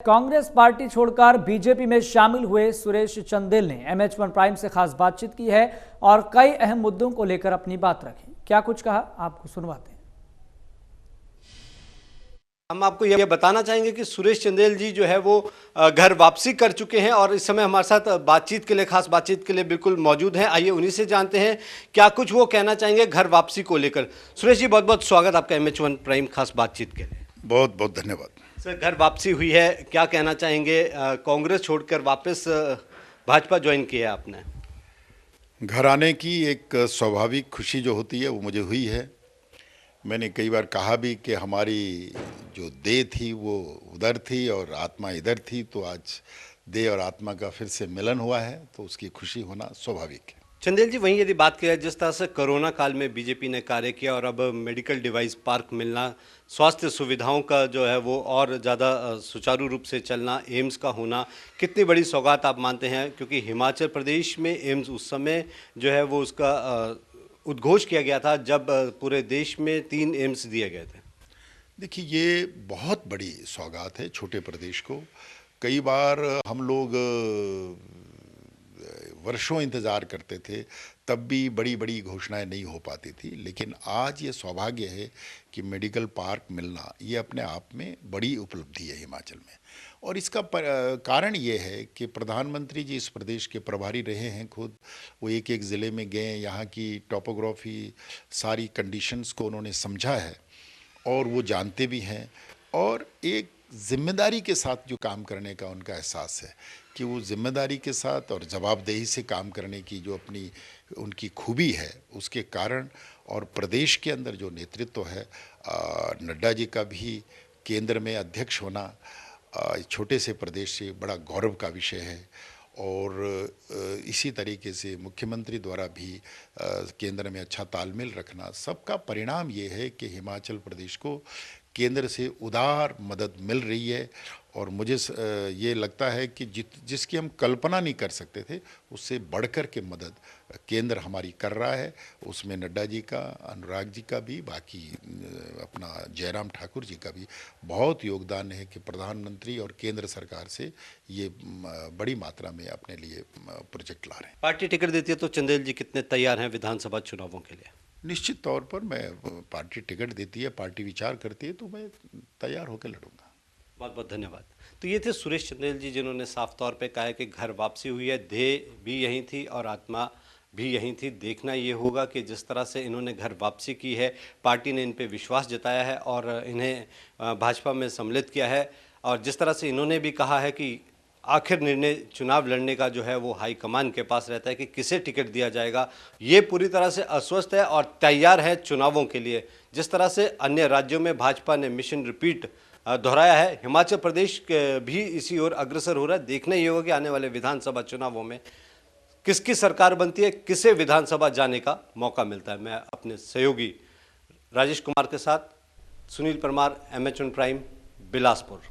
Congress party छोड़कर BJP में शामिल हुए सुरेश चंदेल ने MH1 प्राइम से खास बातचीत की है और कई अहम मुद्दों को लेकर अपनी बात रखी। क्या कुछ कहा, आपको सुनवाते हैं। हम आपको यह बताना चाहेंगे कि सुरेश चंदेल जी जो है वो घर वापसी कर चुके हैं और इस समय हमारे साथ बातचीत के लिए, खास बातचीत के लिए बिल्कुल मौजूद हैं। आइए उन्हीं से जानते हैं क्या कुछ वो कहना चाहेंगे घर वापसी को लेकर। सुरेश जी, बहुत बहुत स्वागत आपका MH1 प्राइम खास बातचीत के लिए। बहुत बहुत धन्यवाद सर, घर वापसी हुई है, क्या कहना चाहेंगे? कांग्रेस छोड़कर वापस भाजपा ज्वाइन किया है आपने। घर आने की एक स्वाभाविक खुशी जो होती है वो मुझे हुई है। मैंने कई बार कहा भी कि हमारी जो देह थी वो उधर थी और आत्मा इधर थी, तो आज देह और आत्मा का फिर से मिलन हुआ है, तो उसकी खुशी होना स्वाभाविक है। चंदेल जी, वहीं यदि बात की जाए, जिस तरह से कोरोना काल में बीजेपी ने कार्य किया और अब मेडिकल डिवाइस पार्क मिलना, स्वास्थ्य सुविधाओं का जो है वो और ज़्यादा सुचारू रूप से चलना, एम्स का होना, कितनी बड़ी सौगात आप मानते हैं? क्योंकि हिमाचल प्रदेश में एम्स उस समय जो है वो उसका उद्घोष किया गया था जब पूरे देश में 3 एम्स दिए गए थे। देखिए, ये बहुत बड़ी सौगात है छोटे प्रदेश को। कई बार हम लोग वर्षों इंतज़ार करते थे, तब भी बड़ी बड़ी घोषणाएं नहीं हो पाती थी, लेकिन आज ये सौभाग्य है कि मेडिकल पार्क मिलना ये अपने आप में बड़ी उपलब्धि है हिमाचल में। और इसका कारण ये है कि प्रधानमंत्री जी इस प्रदेश के प्रभारी रहे हैं खुद। वो एक एक ज़िले में गए, यहाँ की टोपोग्राफी, सारी कंडीशंस को उन्होंने समझा है और वो जानते भी हैं, और एक जिम्मेदारी के साथ जो काम करने का उनका एहसास है कि वो जिम्मेदारी के साथ और जवाबदेही से काम करने की जो अपनी उनकी खूबी है, उसके कारण और प्रदेश के अंदर जो नेतृत्व है, नड्डा जी का भी केंद्र में अध्यक्ष होना छोटे से प्रदेश से बड़ा गौरव का विषय है। और इसी तरीके से मुख्यमंत्री द्वारा भी केंद्र में अच्छा तालमेल रखना, सबका परिणाम ये है कि हिमाचल प्रदेश को केंद्र से उदार मदद मिल रही है। और मुझे ये लगता है कि जिसकी हम कल्पना नहीं कर सकते थे, उससे बढ़कर के मदद केंद्र हमारी कर रहा है। उसमें नड्डा जी का, अनुराग जी का भी, बाकी अपना जयराम ठाकुर जी का भी बहुत योगदान है कि प्रधानमंत्री और केंद्र सरकार से ये बड़ी मात्रा में अपने लिए प्रोजेक्ट ला रहे हैं। पार्टी टिकट देती है तो चंदेल जी कितने तैयार हैं विधानसभा चुनावों के लिए? निश्चित तौर पर मैं, पार्टी टिकट देती है, पार्टी विचार करती है, तो मैं तैयार होकर लड़ूंगा। बहुत बहुत धन्यवाद। तो ये थे सुरेश चंदेल जी, जिन्होंने साफ तौर पे कहा है कि घर वापसी हुई है, देह भी यहीं थी और आत्मा भी यहीं थी। देखना ये होगा कि जिस तरह से इन्होंने घर वापसी की है, पार्टी ने इन पे विश्वास जताया है और इन्हें भाजपा में सम्मिलित किया है, और जिस तरह से इन्होंने भी कहा है कि आखिर निर्णय चुनाव लड़ने का जो है वो हाईकमान के पास रहता है कि किसे टिकट दिया जाएगा। ये पूरी तरह से आश्वस्त है और तैयार है चुनावों के लिए। जिस तरह से अन्य राज्यों में भाजपा ने मिशन रिपीट दोहराया है, हिमाचल प्रदेश भी इसी ओर अग्रसर हो रहा है। देखना ये होगा कि आने वाले विधानसभा चुनावों में किसकी सरकार बनती है, किसे विधानसभा जाने का मौका मिलता है। मैं अपने सहयोगी राजेश कुमार के साथ सुनील परमार, MH1 प्राइम, बिलासपुर।